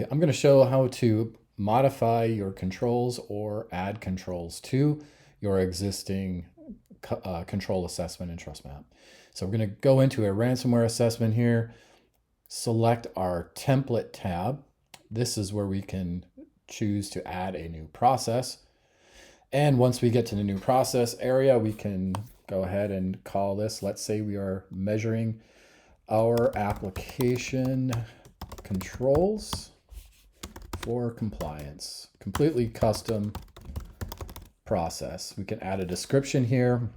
I'm going to show how to modify your controls or add controls to your existing control assessment in TrustMap. So we're going to go into a ransomware assessment here, select our template tab. This is where we can choose to add a new process. And once we get to the new process area, we can go ahead and call this, let's say we are measuring our application controls for compliance. Completely custom process. We can add a description here,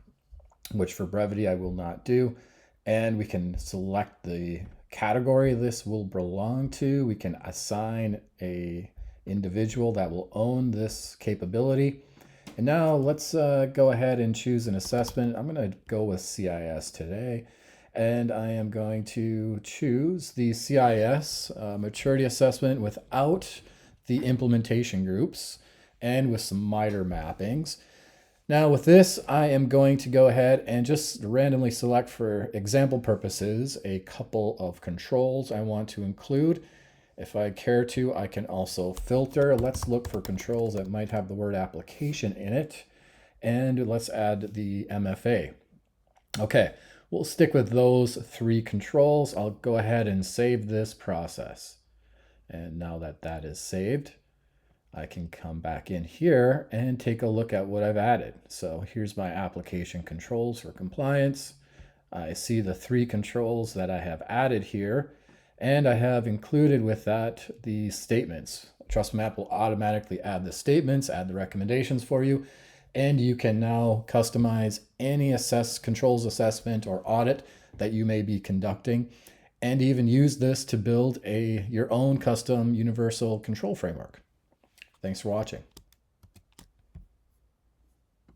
which for brevity I will not do. And we can select the category this will belong to. We can assign a individual that will own this capability. And now let's go ahead and choose an assessment. I'm going to go with CIS today. And I am going to choose the CIS maturity assessment without the implementation groups and with some MITRE mappings. Now with this, I am going to go ahead and just randomly select, for example purposes, a couple of controls I want to include. If I care to, I can also filter. Let's look for controls that might have the word application in it. And let's add the MFA. Okay, we'll stick with those three controls. I'll go ahead and save this process. And now that that is saved, I can come back in here and take a look at what I've added. So here's my application controls for compliance. I see the three controls that I have added here, and I have included with that the statements. TrustMap will automatically add the statements, add the recommendations for you, and you can now customize any controls assessment or audit that you may be conducting, and even use this to build your own custom universal control framework. Thanks for watching.